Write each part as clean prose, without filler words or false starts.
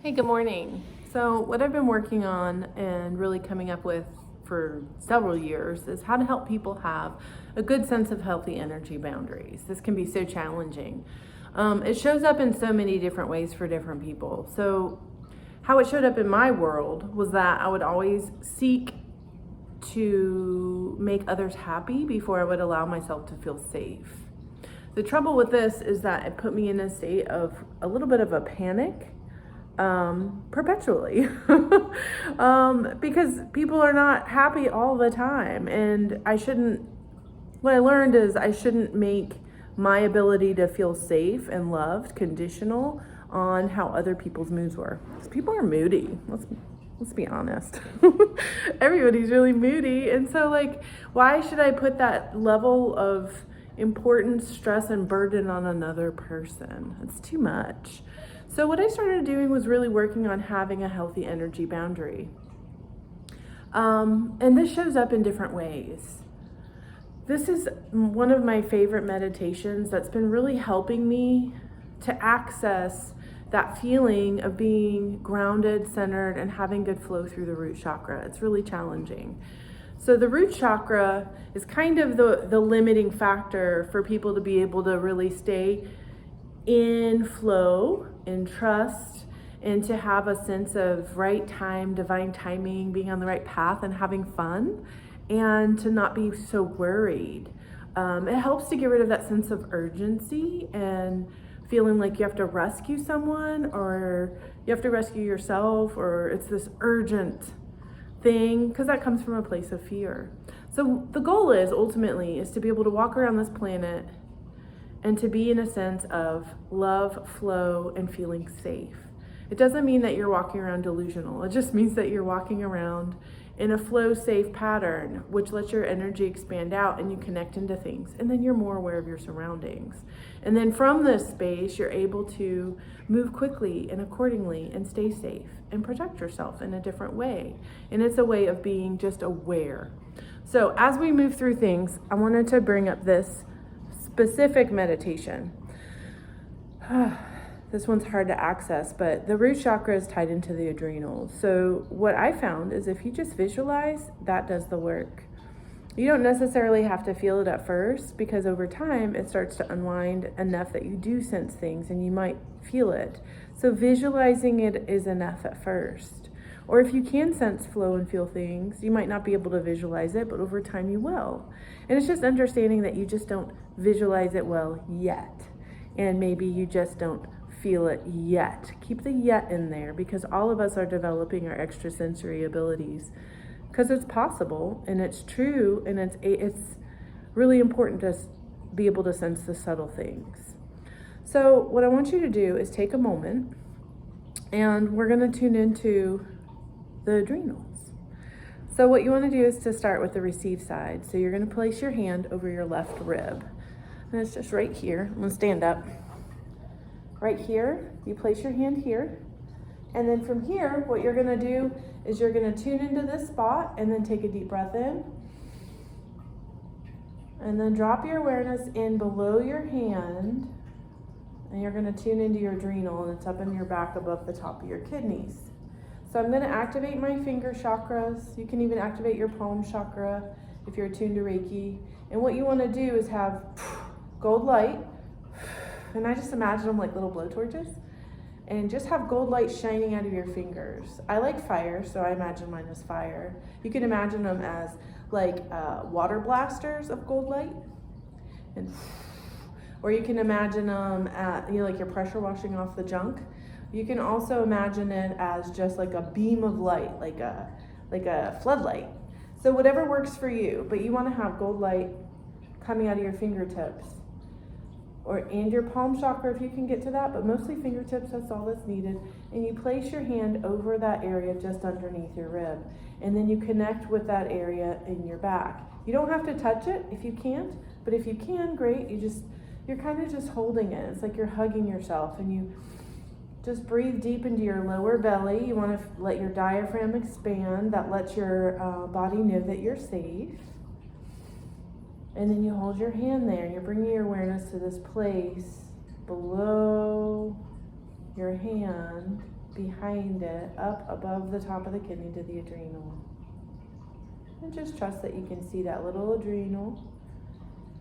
Hey, good morning. So, what I've been working on and really coming up with for several years is how to help people have a good sense of healthy energy boundaries. This can be so challenging. It shows up in so many different ways for different people. So, how it showed up in my world was that I would always seek to make others happy before I would allow myself to feel safe. The trouble with this is that it put me in a state of a little bit of a panic perpetually because people are not happy all the time. And what I learned is I shouldn't make my ability to feel safe and loved conditional on how other people's moods were. Because people are moody. Let's be honest. Everybody's really moody. And so, why should I put that level of importance, stress, and burden on another person? It's too much. So what I started doing was really working on having a healthy energy boundary. And this shows up in different ways. This is one of my favorite meditations that's been really helping me to access that feeling of being grounded, centered, and having good flow through the root chakra. It's really challenging. So the root chakra is kind of the limiting factor for people to be able to really stay in flow, in trust, and to have a sense of right time, divine timing, being on the right path and having fun, and to not be so worried. It helps to get rid of that sense of urgency and feeling like you have to rescue someone, or you have to rescue yourself, or it's this urgent thing, because that comes from a place of fear. So the goal is ultimately is to be able to walk around this planet and to be in a sense of love, flow, and feeling safe. It doesn't mean that you're walking around delusional. It just means that you're walking around in a flow safe pattern, which lets your energy expand out and you connect into things. And then you're more aware of your surroundings. And then from this space, you're able to move quickly and accordingly and stay safe and protect yourself in a different way. And it's a way of being just aware. So as we move through things, I wanted to bring up this specific meditation. This one's hard to access, but the root chakra is tied into the adrenals. So what I found is if you just visualize, that does the work. You don't necessarily have to feel it at first, because over time it starts to unwind enough that you do sense things and you might feel it. So visualizing it is enough at first. Or if you can sense flow and feel things, you might not be able to visualize it, but over time you will. And it's just understanding that you just don't visualize it well yet. And maybe you just don't feel it yet. Keep the yet in there, because all of us are developing our extrasensory abilities, because it's possible and it's true, and it's really important to be able to sense the subtle things. So what I want you to do is take a moment, and we're going to tune into the adrenals. So what you want to do is to start with the receive side. So you're going to place your hand over your left rib, and it's just right here. I'm going to stand up. Right here, you place your hand here, and then from here, what you're going to do is you're going to tune into this spot, and then take a deep breath in, and then drop your awareness in below your hand, and you're going to tune into your adrenal, and it's up in your back above the top of your kidneys. So I'm going to activate my finger chakras. You can even activate your palm chakra if you're attuned to Reiki. And what you want to do is have gold light, and I just imagine them like little blowtorches, and just have gold light shining out of your fingers. I like fire, so I imagine mine as fire. You can imagine them as like water blasters of gold light, and or you can imagine them at, like you're pressure washing off the junk. You can also imagine it as just like a beam of light, like a floodlight. So whatever works for you, but you want to have gold light coming out of your fingertips, and your palm chakra if you can get to that, but mostly fingertips, that's all that's needed. And you place your hand over that area just underneath your rib, and then you connect with that area in your back. You don't have to touch it if you can't, but if you can, great. You're kind of just holding it. It's like you're hugging yourself, and you just breathe deep into your lower belly. You want to let your diaphragm expand. That lets your body know that you're safe. And then you hold your hand there. You're bringing your awareness to this place below your hand. behind it, up above the top of the kidney to the adrenal. And just trust that you can see that little adrenal.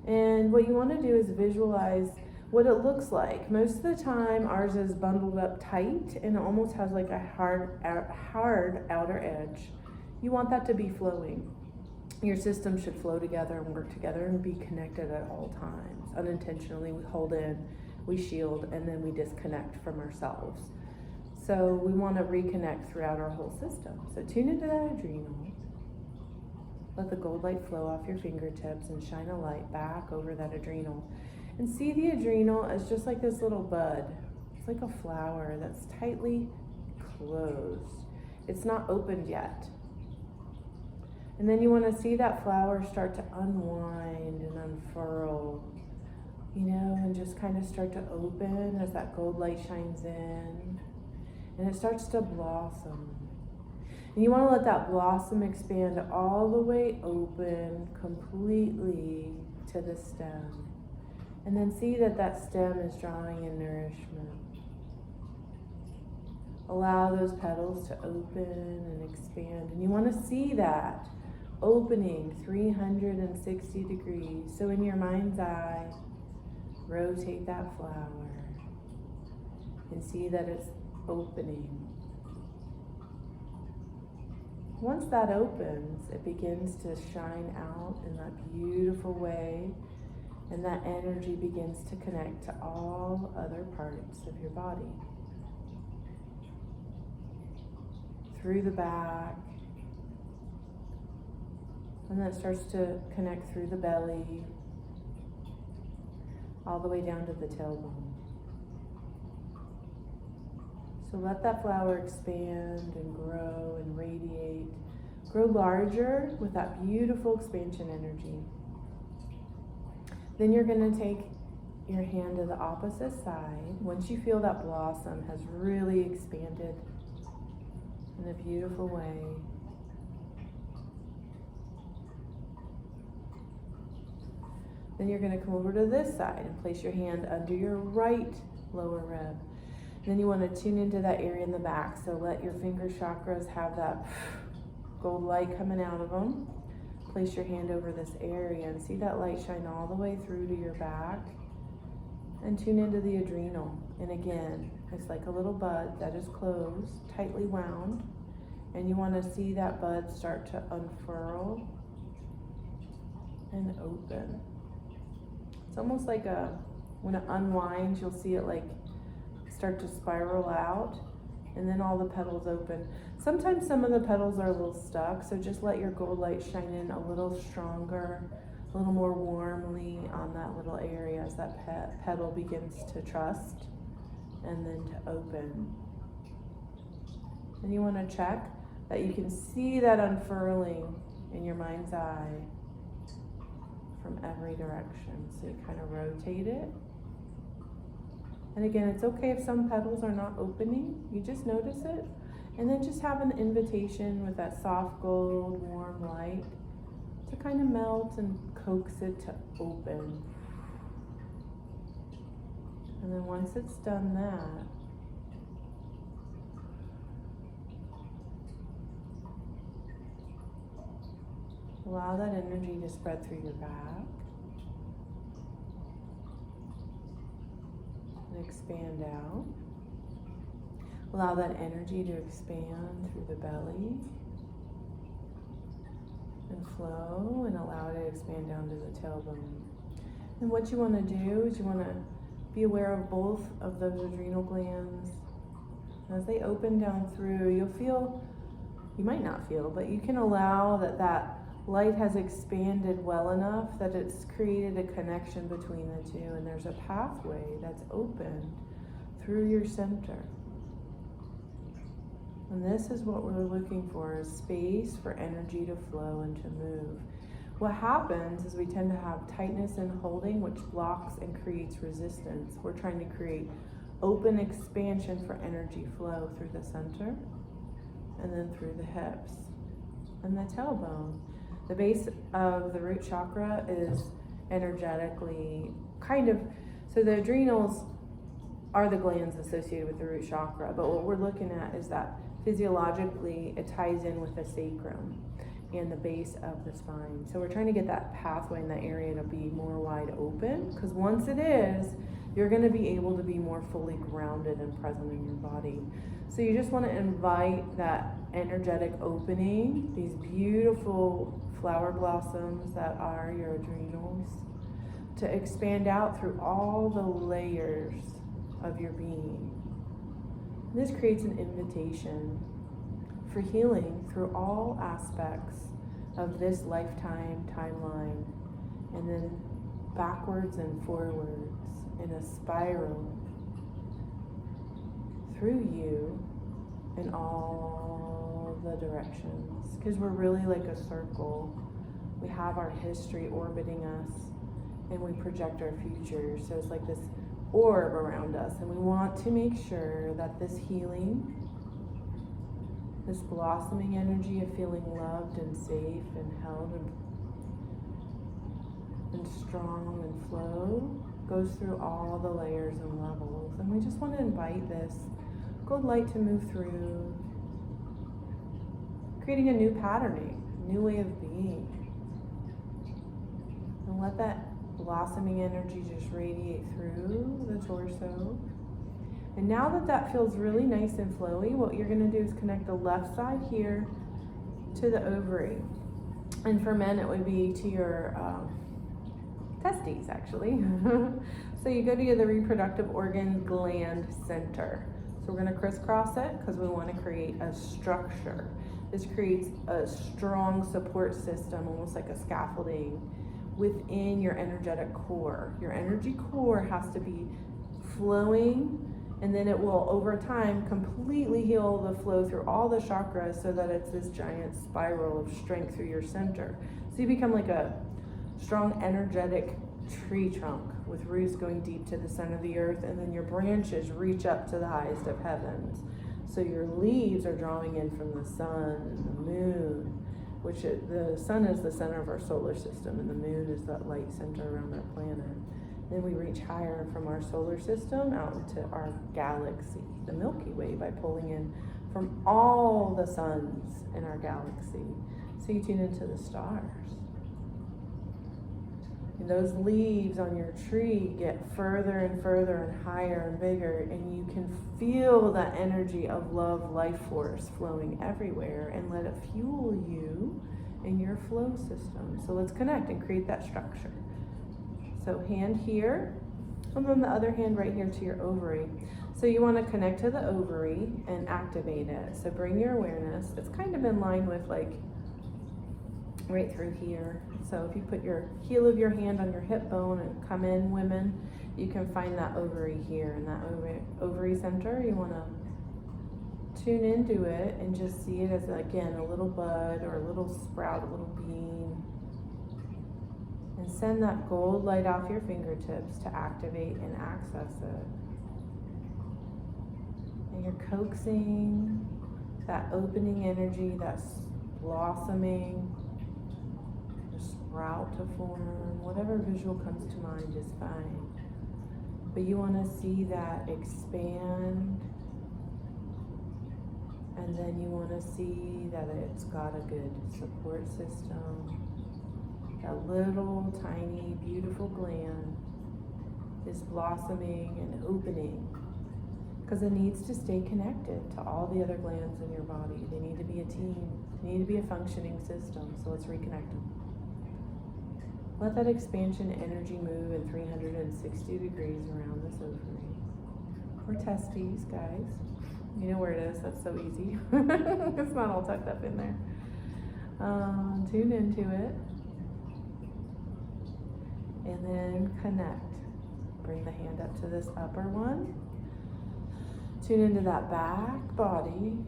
And what you want to do is visualize what it looks like. Most of the time, ours is bundled up tight and it almost has like a hard outer edge. You want that to be flowing. Your system should flow together and work together and be connected at all times. Unintentionally, we hold in, we shield, and then we disconnect from ourselves. So we want to reconnect throughout our whole system. So tune into that adrenal. Let the gold light flow off your fingertips and shine a light back over that adrenal. And see the adrenal as just like this little bud. It's like a flower that's tightly closed. It's not opened yet. And then you want to see that flower start to unwind and unfurl, and just kind of start to open as that gold light shines in. And it starts to blossom. And you want to let that blossom expand all the way open completely to the stem. And then see that that stem is drawing in nourishment. Allow those petals to open and expand. And you want to see that opening 360 degrees. So in your mind's eye, rotate that flower and see that it's opening. Once that opens, it begins to shine out in that beautiful way, and that energy begins to connect to all other parts of your body. Through the back, and then it starts to connect through the belly, all the way down to the tailbone. So let that flower expand and grow and radiate. Grow larger with that beautiful expansion energy. Then you're going to take your hand to the opposite side. Once you feel that blossom has really expanded in a beautiful way, then you're going to come over to this side and place your hand under your right lower rib. Then you want to tune into that area in the back. So let your finger chakras have that gold light coming out of them. Place your hand over this area and see that light shine all the way through to your back. And tune into the adrenal. And again, it's like a little bud that is closed, tightly wound. And you want to see that bud start to unfurl and open. It's almost like when it unwinds, you'll see it like start to spiral out, and then all the petals open. Sometimes some of the petals are a little stuck, so just let your gold light shine in a little stronger, a little more warmly on that little area as that petal begins to trust and then to open. And you want to check that you can see that unfurling in your mind's eye from every direction. So you kind of rotate it. And again, it's okay if some petals are not opening. You just notice it. And then just have an invitation with that soft gold, warm light to kind of melt and coax it to open. And then once it's done that, allow that energy to spread through your back. Expand out. Allow that energy to expand through the belly and flow, and allow it to expand down to the tailbone. And what you want to do is you want to be aware of both of those adrenal glands. As they open down through, you'll feel, you might not feel, but you can allow that light has expanded well enough that it's created a connection between the two, and there's a pathway that's opened through your center. And this is what we're looking for, is space for energy to flow and to move. What happens is we tend to have tightness and holding, which blocks and creates resistance. We're trying to create open expansion for energy flow through the center and then through the hips and the tailbone. The base of the root chakra is energetically so the adrenals are the glands associated with the root chakra. But what we're looking at is that physiologically it ties in with the sacrum and the base of the spine. So we're trying to get that pathway in that area to be more wide open, because once it is, you're going to be able to be more fully grounded and present in your body. So you just want to invite that energetic opening, these beautiful flower blossoms that are your adrenals, to expand out through all the layers of your being. This creates an invitation for healing through all aspects of this lifetime timeline, and then backwards and forwards in a spiral through you in all the directions, because we're really like a circle. We have our history orbiting us, and we project our future. So it's like this orb around us, and we want to make sure that this healing, this blossoming energy of feeling loved and safe and held and strong and flow, goes through all the layers and levels. And we just want to invite this gold light to move through, creating a new patterning, a new way of being. And let that blossoming energy just radiate through the torso. And now that that feels really nice and flowy, what you're going to do is connect the left side here to the ovary. And for men, it would be to your testes, actually. So you go to the reproductive organ gland center. So we're going to crisscross it because we want to create a structure. This creates a strong support system, almost like a scaffolding, within your energetic core. Your energy core has to be flowing, and then it will, over time, completely heal the flow through all the chakras so that it's this giant spiral of strength through your center. So you become like a strong, energetic tree trunk with roots going deep to the center of the earth, and then your branches reach up to the highest of heavens. So your leaves are drawing in from the sun and the moon, which the sun is the center of our solar system, and the moon is that light center around our planet. Then we reach higher from our solar system out into our galaxy, the Milky Way, by pulling in from all the suns in our galaxy. So you tune into the stars. And those leaves on your tree get further and further and higher and bigger, and you can feel that energy of love, life force flowing everywhere, and let it fuel you in your flow system. So let's connect and create that structure. So hand here, and then the other hand right here to your ovary. So you want to connect to the ovary and activate it. So bring your awareness. It's kind of in line with like right through here. So if you put your heel of your hand on your hip bone and come in, women, you can find that ovary here. And that ovary center, you want to tune into it and just see it as, again, a little bud or a little sprout, a little bean. And send that gold light off your fingertips to activate and access it. And you're coaxing that opening energy, that blossoming, the sprout to form, whatever visual comes to mind is fine. But you want to see that expand, and then you want to see that it's got a good support system. That little tiny beautiful gland is blossoming and opening because it needs to stay connected to all the other glands in your body. They need to be a team. They need to be a functioning system. So let's reconnect them. Let that expansion energy move in 360 degrees around this ovary. Or testes, guys. You know where it is. That's so easy. It's not all tucked up in there. Tune into it. And then connect. Bring the hand up to this upper one. Tune into that back body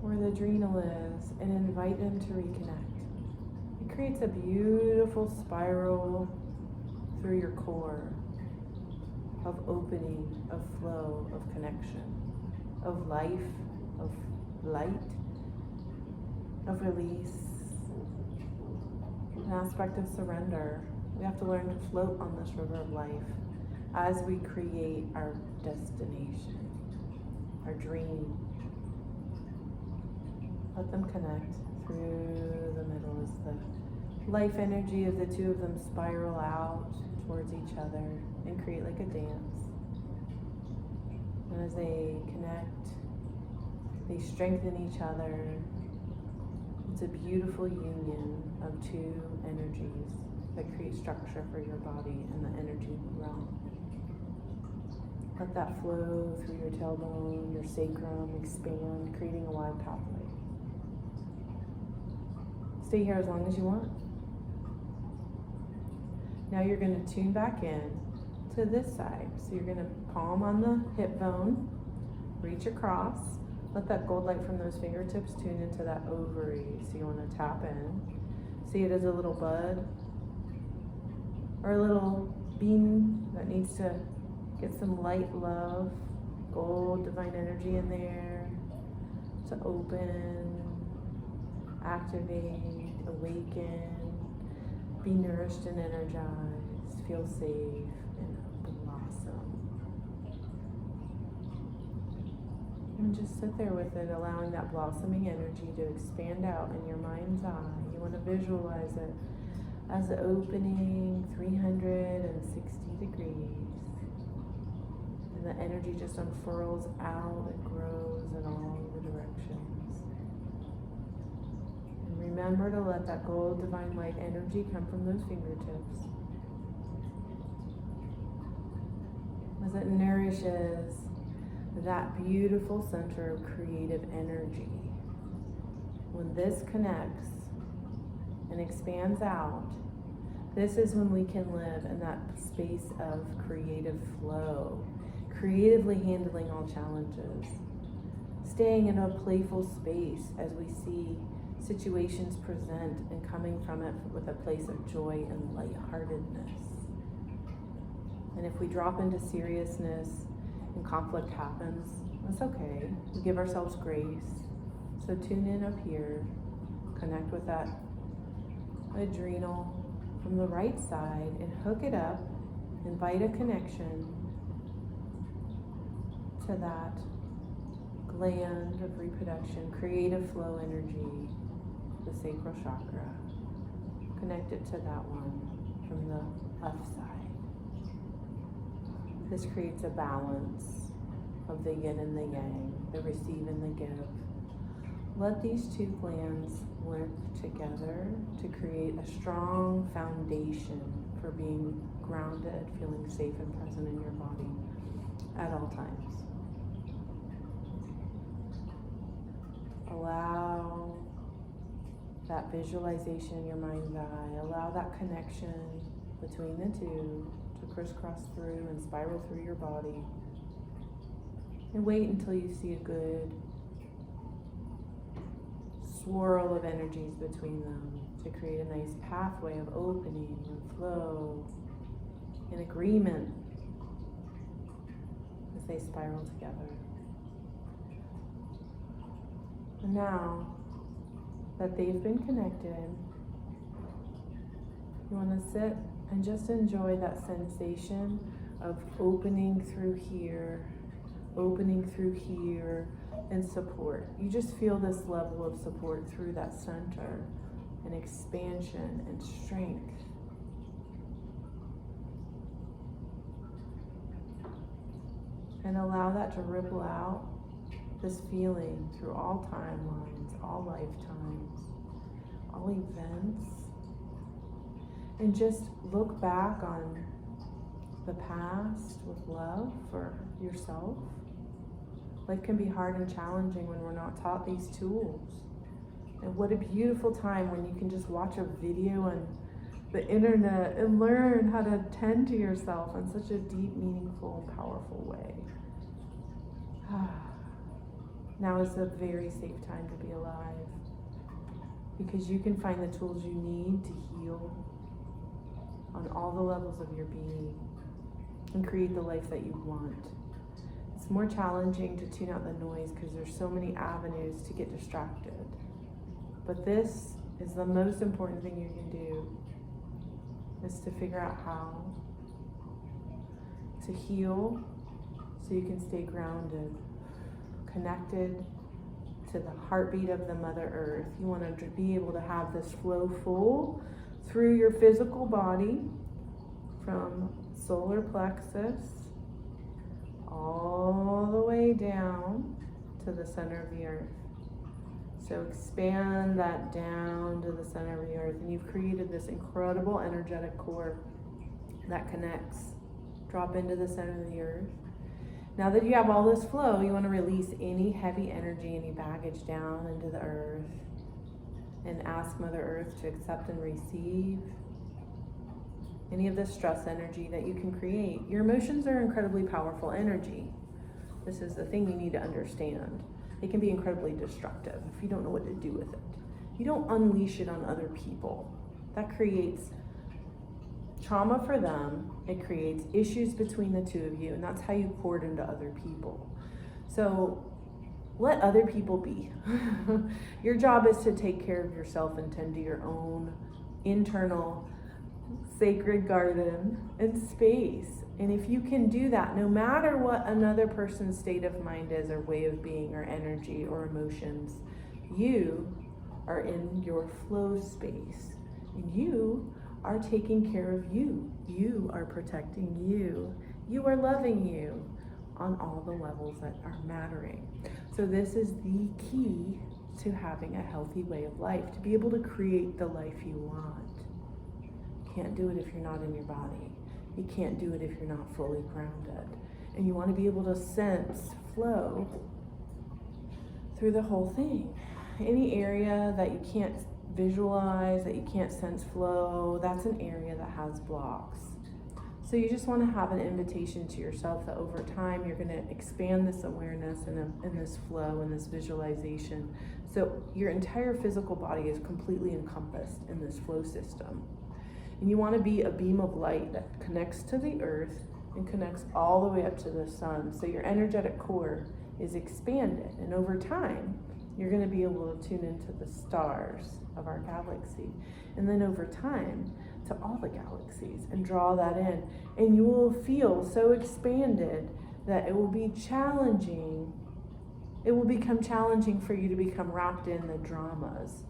where the adrenal is, and invite them to reconnect. It creates a beautiful spiral through your core of opening, of flow, of connection, of life, of light, of release, an aspect of surrender. We have to learn to float on this river of life as we create our destination, our dream. Let them connect through the middle as the life energy of the two of them spiral out towards each other and create like a dance. And as they connect, they strengthen each other. It's a beautiful union of two energies that create structure for your body and the energy realm. Let that flow through your tailbone, your sacrum, expand, creating a wide pathway. Stay here as long as you want. Now you're going to tune back in to this side. So you're going to palm on the hip bone, reach across, let that gold light from those fingertips tune into that ovary. So you want to tap in. See it as a little bud or a little bean that needs to get some light love, gold, divine energy in there to open, activate, awaken, be nourished and energized, feel safe, and blossom. And just sit there with it, allowing that blossoming energy to expand out in your mind's eye. You want to visualize it as opening 360 degrees. And the energy just unfurls out and grows in all the directions. And remember to let that gold divine light energy come from those fingertips as it nourishes that beautiful center of creative energy. When this connects and expands out, this is when we can live in that space of creative flow, creatively handling all challenges, staying in a playful space as we see situations present and coming from it with a place of joy and lightheartedness. And if we drop into seriousness and conflict happens, that's okay. We give ourselves grace. So tune in up here, connect with that adrenal from the right side and hook it up, invite a connection to that gland of reproduction, creative flow energy, the sacral chakra. Connect it to that one from the left side. This creates a balance of the yin and the yang, the receive and the give. Let these two glands work together to create a strong foundation for being grounded, feeling safe and present in your body at all times. Allow that visualization in your mind's eye. Allow that connection between the two to crisscross through and spiral through your body. And wait until you see a good swirl of energies between them to create a nice pathway of opening and flow in agreement as they spiral together. And now that they've been connected, you want to sit and just enjoy that sensation of opening through here, and support. You just feel this level of support through that center, and expansion and strength. And allow that to ripple out, this feeling, through all timelines, all lifetimes, all events. And just look back on the past with love for yourself. Life can be hard and challenging when we're not taught these tools. And what a beautiful time when you can just watch a video on the internet and learn how to tend to yourself in such a deep, meaningful, and powerful way. Now is a very safe time to be alive, because you can find the tools you need to heal on all the levels of your being and create the life that you want. It's more challenging to tune out the noise because there's so many avenues to get distracted. But this is the most important thing you can do, is to figure out how to heal so you can stay grounded, connected to the heartbeat of the Mother Earth. You want to be able to have this flow full through your physical body from solar plexus all the way down to the center of the earth. So expand that down to the center of the earth, and you've created this incredible energetic core that connects. Drop into the center of the earth. Now that you have all this flow, you want to release any heavy energy, any baggage down into the earth, and ask Mother Earth to accept and receive any of the stress energy that you can create. Your emotions are incredibly powerful energy. This is the thing you need to understand. It can be incredibly destructive if you don't know what to do with it. You don't unleash it on other people. That creates trauma for them. It creates issues between the two of you, and that's how you pour it into other people. So let other people be. Your job is to take care of yourself and tend to your own internal sacred garden and space. And if you can do that, no matter what another person's state of mind is, or way of being, or energy, or emotions, you are in your flow space. And you are taking care of you. You are protecting you. You are loving you on all the levels that are mattering. So this is the key to having a healthy way of life, to be able to create the life you want. You can't do it if you're not in your body. You can't do it if you're not fully grounded. And you want to be able to sense flow through the whole thing. Any area that you can't visualize, that you can't sense flow, that's an area that has blocks. So you just want to have an invitation to yourself that over time you're going to expand this awareness and this flow and this visualization. So your entire physical body is completely encompassed in this flow system. And you want to be a beam of light that connects to the earth and connects all the way up to the sun. So your energetic core is expanded, and over time you're going to be able to tune into the stars of our galaxy, and then over time to all the galaxies, and draw that in, and you will feel so expanded that it will be challenging. It will become challenging for you to become wrapped in the dramas.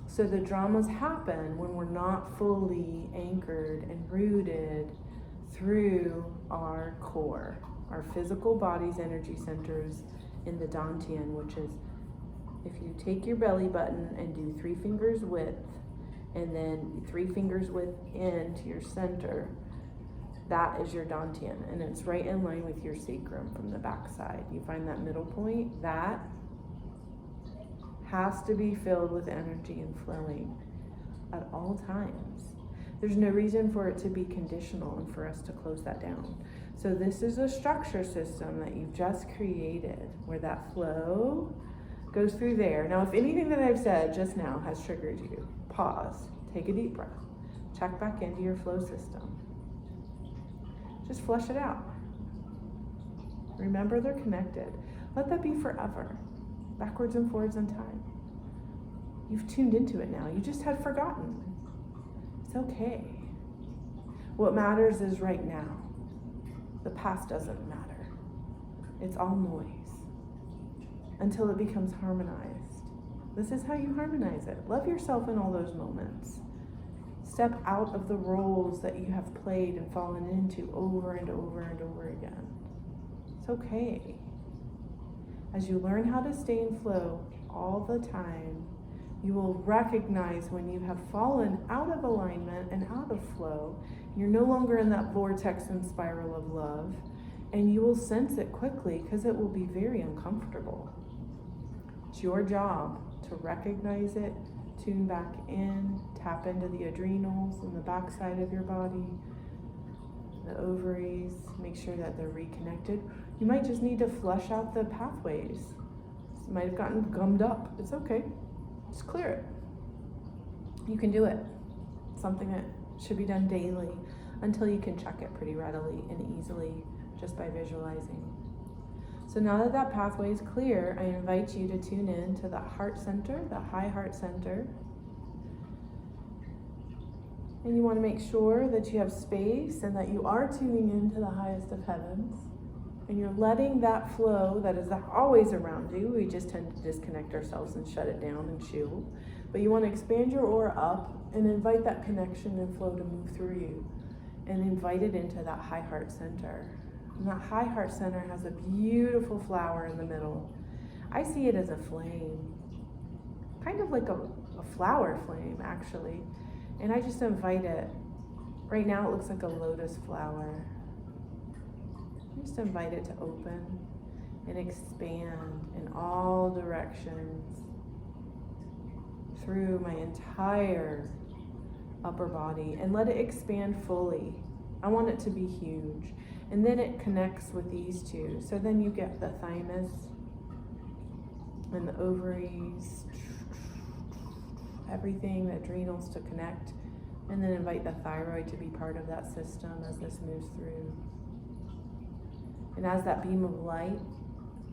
So the dramas happen when we're not fully anchored and rooted through our core, our physical body's energy centers in the Dantian, which is, if you take your belly button and do 3 fingers width, and then 3 fingers width into your center, that is your Dantian, and it's right in line with your sacrum from the backside. You find that middle point, that has to be filled with energy and flowing at all times. There's no reason for it to be conditional and for us to close that down. So this is a structure system that you've just created where that flow goes through there. Now, if anything that I've said just now has triggered you, pause, take a deep breath, check back into your flow system. Just flush it out. Remember, they're connected. Let that be forever, backwards and forwards in time. You've tuned into it now. You just had forgotten. It's okay. What matters is right now. The past doesn't matter. It's all noise until it becomes harmonized. This is how you harmonize it. Love yourself in all those moments. Step out of the roles that you have played and fallen into over and over and over again. It's okay. As you learn how to stay in flow all the time, you will recognize when you have fallen out of alignment and out of flow. You're no longer in that vortex and spiral of love, and you will sense it quickly because it will be very uncomfortable. It's your job to recognize it, tune back in, tap into the adrenals and the backside of your body, the ovaries, make sure that they're reconnected. You might just need to flush out the pathways. It might have gotten gummed up. It's okay. Just clear it. You can do it. It's something that should be done daily until you can check it pretty readily and easily just by visualizing. So now that that pathway is clear, I invite you to tune in to the heart center, the high heart center. And you want to make sure that you have space and that you are tuning into the highest of heavens. And you're letting that flow that is always around you. We just tend to disconnect ourselves and shut it down and shield. But you want to expand your aura up and invite that connection and flow to move through you. And invite it into that high heart center. And that high heart center has a beautiful flower in the middle. I see it as a flame. Kind of like a flower flame, actually. And I just invite it. Right now it looks like a lotus flower. Just invite it to open and expand in all directions through my entire upper body, and let it expand fully. I want it to be huge. And then it connects with these two. So then you get the thymus and the ovaries, everything, the adrenals to connect, and then invite the thyroid to be part of that system as this moves through. And as that beam of light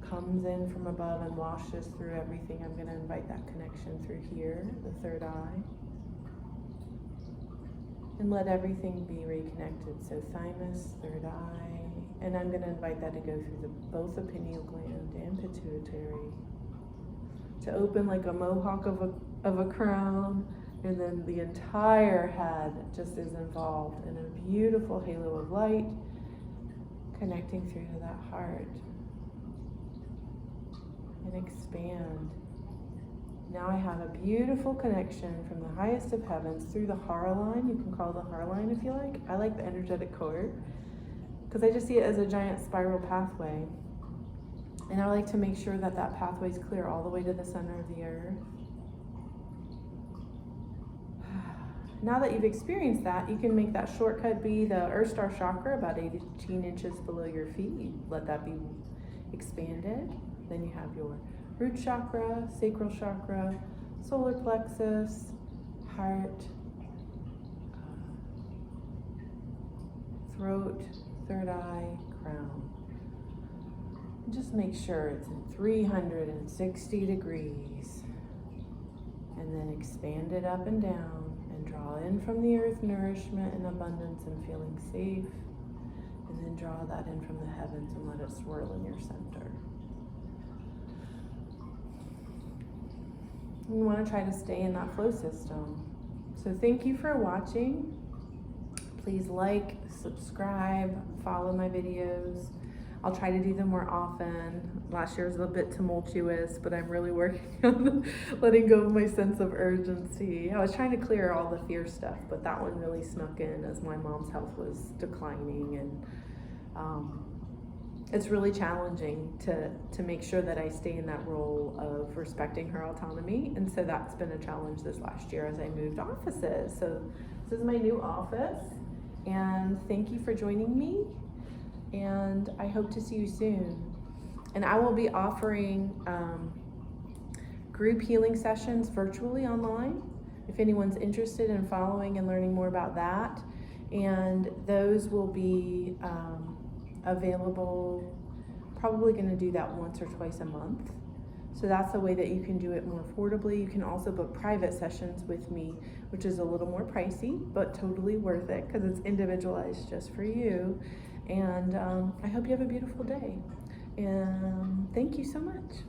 comes in from above and washes through everything, I'm going to invite that connection through here, the third eye, and let everything be reconnected. So thymus, third eye, and I'm going to invite that to go through both the pineal gland and pituitary, to open like a mohawk of a crown, and then the entire head just is involved in a beautiful halo of light connecting through to that heart. And expand. Now I have a beautiful connection from the highest of heavens through the Hara line. You can call it the Hara line if you like. I like the energetic cord because I just see it as a giant spiral pathway. And I like to make sure that that pathway is clear all the way to the center of the earth. Now that you've experienced that, you can make that shortcut be the Earth Star Chakra, about 18 inches below your feet. You let that be expanded. Then you have your Root Chakra, Sacral Chakra, Solar Plexus, Heart, Throat, Third Eye, Crown. Just make sure it's in 360 degrees. And then expand it up and down. Draw in from the earth nourishment and abundance and feeling safe, and then draw that in from the heavens and let it swirl in your center. You want to try to stay in that flow system. So thank you for watching. Please like, subscribe, follow my videos. I'll try to do them more often. Last year was a bit tumultuous, but I'm really working on letting go of my sense of urgency. I was trying to clear all the fear stuff, but that one really snuck in as my mom's health was declining, and it's really challenging to make sure that I stay in that role of respecting her autonomy. And so that's been a challenge this last year as I moved offices. So this is my new office, and thank you for joining me. And I hope to see you soon. And I will be offering group healing sessions virtually online if anyone's interested in following and learning more about that. And those will be available, probably going to do that once or twice a month. So that's a way that you can do it more affordably. You can also book private sessions with me, which is a little more pricey, but totally worth it because it's individualized just for you. And I hope you have a beautiful day. And thank you so much.